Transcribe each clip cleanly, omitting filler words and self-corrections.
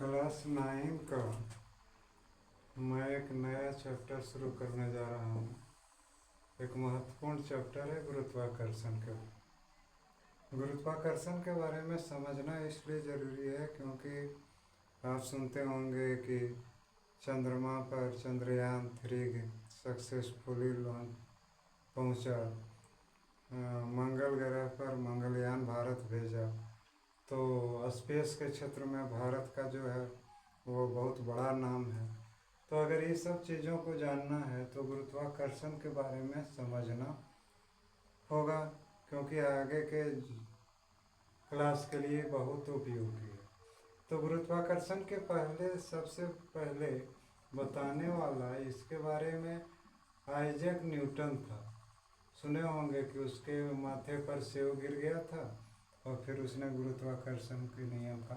Class 9 का मैं एक नया चैप्टर शुरू करने जा रहा हूँ। एक महत्वपूर्ण चैप्टर है गुरुत्वाकर्षण के। गुरुत्वाकर्षण के बारे में समझना इसलिए ज़रूरी है क्योंकि आप सुनते होंगे कि चंद्रमा पर चंद्रयान 3 सक्सेसफुली लॉन्च पहुँचा, मंगल ग्रह पर मंगलयान भारत भेजा। तो स्पेस के क्षेत्र में भारत का जो है वो बहुत बड़ा नाम है। तो अगर ये सब चीज़ों को जानना है तो गुरुत्वाकर्षण के बारे में समझना होगा, क्योंकि आगे के क्लास के लिए बहुत उपयोगी है। तो गुरुत्वाकर्षण के पहले सबसे पहले बताने वाला इसके बारे में आइजैक न्यूटन था। सुने होंगे कि उसके माथे पर सेव गिर गया था और फिर उसने गुरुत्वाकर्षण के नियम का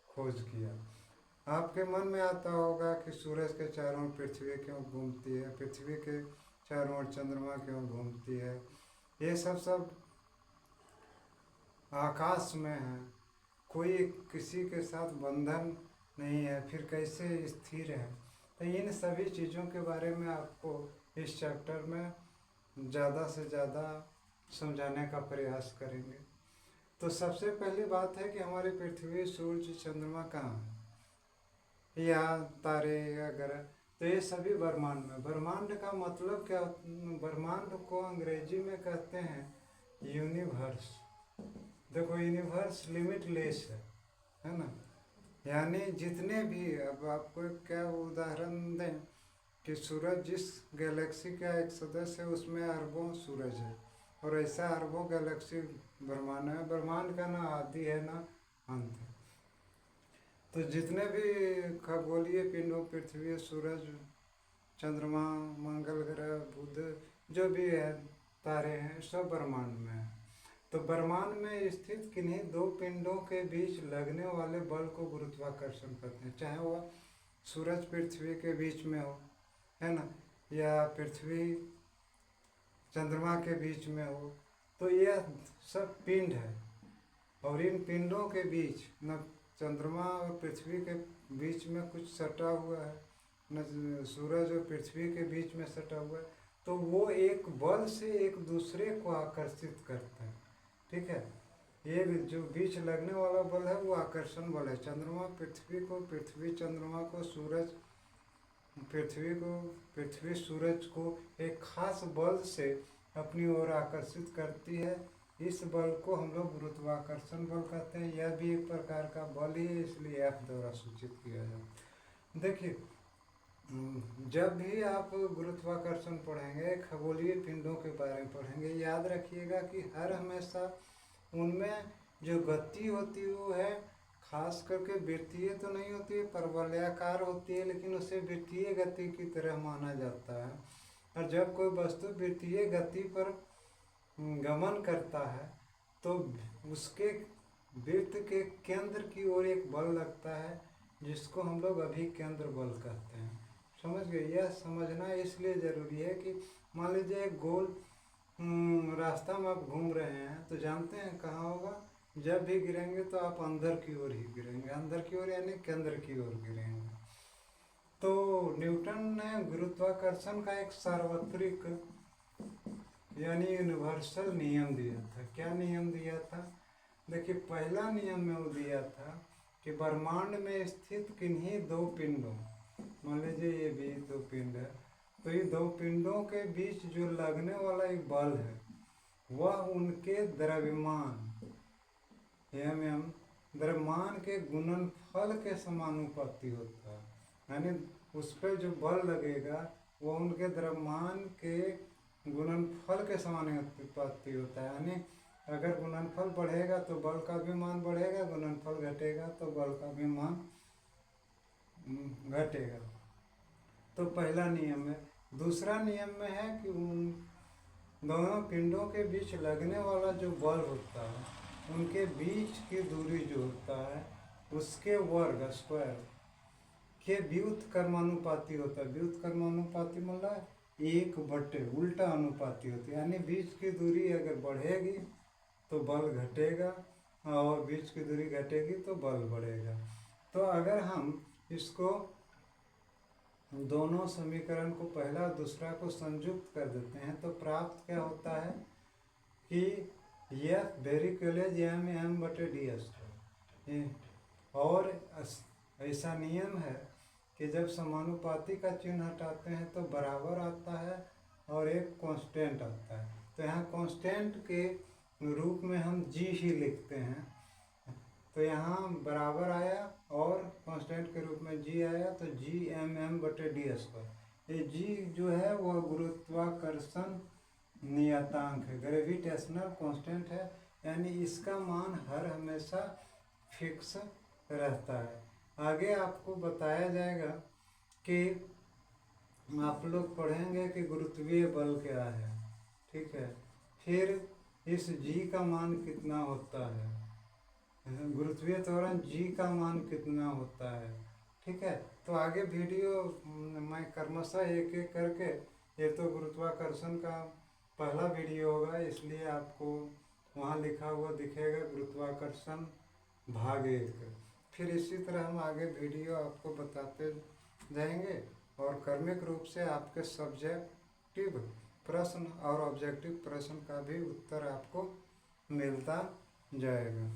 खोज किया। आपके मन में आता होगा कि सूरज के चारों ओर पृथ्वी क्यों घूमती है, पृथ्वी के चारों ओर चंद्रमा क्यों घूमती है। ये सब आकाश में है, कोई किसी के साथ बंधन नहीं है, फिर कैसे स्थिर है। तो इन सभी चीज़ों के बारे में आपको इस चैप्टर में ज़्यादा से ज़्यादा समझाने का प्रयास करेंगे। तो सबसे पहली बात है कि हमारी पृथ्वी, सूर्य, चंद्रमा कहाँ है, या तारे या ग्रह। तो ये सभी ब्रह्मांड में। ब्रह्मांड का मतलब क्या? ब्रह्मांड को अंग्रेजी में कहते हैं यूनिवर्स। देखो, यूनिवर्स लिमिटलेस है ना। यानी जितने भी, अब आपको क्या उदाहरण दें कि सूरज जिस गैलेक्सी का एक सदस्य है उसमें अरबों सूरज है, और ऐसा अरबों गैलेक्सी ब्रह्मांड है। ब्रह्मांड का ना आदि है ना अंत है। तो जितने भी खगोलीय पिंडों, पृथ्वी, सूरज, चंद्रमा, मंगल ग्रह, बुध, जो भी है, तारे हैं, सब ब्रह्मांड में है। तो ब्रह्मांड में स्थित किन्हीं दो पिंडों के बीच लगने वाले बल को गुरुत्वाकर्षण कहते हैं। चाहे वह सूरज पृथ्वी के बीच में हो, है ना, या पृथ्वी चंद्रमा के बीच में हो, तो यह सब पिंड है। और इन पिंडों के बीच न चंद्रमा और पृथ्वी के बीच में कुछ सटा हुआ है, न सूरज और पृथ्वी के बीच में सटा हुआ है। तो वो एक बल से एक दूसरे को आकर्षित करते हैं। ठीक है, ये जो बीच लगने वाला बल है वो आकर्षण बल है। चंद्रमा पृथ्वी को, पृथ्वी चंद्रमा को, सूरज पृथ्वी सूरज को एक खास बल से अपनी ओर आकर्षित करती है। इस बल को हम लोग गुरुत्वाकर्षण बल कहते हैं। यह भी एक प्रकार का बल ही है, इसलिए एफ द्वारा सूचित किया जाए। देखिए, जब भी आप गुरुत्वाकर्षण पढ़ेंगे, खगोलीय पिंडों के बारे में पढ़ेंगे, याद रखिएगा कि हर हमेशा उनमें जो गति होती है वो है खास करके वृत्तीय तो नहीं होती है, परवलयाकार होती है, लेकिन उसे वृत्तीय गति की तरह माना जाता है। और जब कोई वस्तु वृत्तीय गति पर गमन करता है तो उसके वृत्त के केंद्र की ओर एक बल लगता है, जिसको हम लोग अभिकेंद्र बल कहते हैं। समझ गए? यह समझना इसलिए ज़रूरी है कि मान लीजिए एक गोल रास्ता में आप घूम रहे हैं, तो जानते हैं कहाँ होगा। जब भी गिरेंगे तो आप अंदर की ओर ही गिरेंगे, अंदर की ओर यानी केंद्र की ओर गिरेंगे। तो न्यूटन ने गुरुत्वाकर्षण का एक सार्वत्रिक यानी यूनिवर्सल नियम दिया था। क्या नियम दिया था? देखिए, पहला नियम में वो दिया था कि ब्रह्मांड में स्थित किन्हीं दो पिंडों, मान लीजिए ये भी दो पिंड है, तो ये दो पिंडों के बीच जो लगने वाला एक बल है वह उनके द्रव्यमान द्रव्यमान के गुणनफल के समानुपाती होता है। यानी उस पर जो बल लगेगा वो उनके द्रव्यमान के गुणनफल के समानुपाती होता है। यानी अगर गुणनफल बढ़ेगा तो बल का भी मान बढ़ेगा, गुणनफल घटेगा तो बल का भी मान घटेगा। तो पहला नियम है। दूसरा नियम में है कि उन दोनों पिंडों के बीच लगने वाला जो बल होता है उनके बीच की दूरी जो होता है उसके वर्ग स्क्वायर के व्युत्क्रमानुपाती होता है। व्युत्क्रमानुपाती मतलब 1/, उल्टा अनुपाती होती है। यानी बीच की दूरी अगर बढ़ेगी तो बल घटेगा, और बीच की दूरी घटेगी तो बल बढ़ेगा। तो अगर हम इसको दोनों समीकरण को पहला और दूसरा को संयुक्त कर देते हैं तो प्राप्त क्या होता है कि F very equal M M बटे डी स्क्वायर। और ऐसा नियम है कि जब समानुपाती का चिन्ह हटाते हैं तो बराबर आता है और एक कांस्टेंट आता है। तो यहाँ कांस्टेंट के रूप में हम जी ही लिखते हैं, तो यहाँ बराबर आया और कांस्टेंट के रूप में जी आया, तो जी एम एम बटे डी स्क्वायर। ये जी जो है वह गुरुत्वाकर्षण नियतांक है, ग्रेविटेशनल कांस्टेंट है, यानी इसका मान हर हमेशा फिक्स रहता है। आगे आपको बताया जाएगा कि आप लोग पढ़ेंगे कि गुरुत्वीय बल क्या है, ठीक है। फिर इस जी का मान कितना होता है, गुरुत्वीय त्वरण जी का मान कितना होता है, ठीक है। तो आगे वीडियो मैं क्रमशः एक एक करके, ये तो गुरुत्वाकर्षण का पहला वीडियो होगा, इसलिए आपको वहाँ लिखा हुआ दिखेगा गुरुत्वाकर्षण भाग 1। फिर इसी तरह हम आगे वीडियो आपको बताते जाएंगे और क्रमिक रूप से आपके सब्जेक्टिव प्रश्न और ऑब्जेक्टिव प्रश्न का भी उत्तर आपको मिलता जाएगा।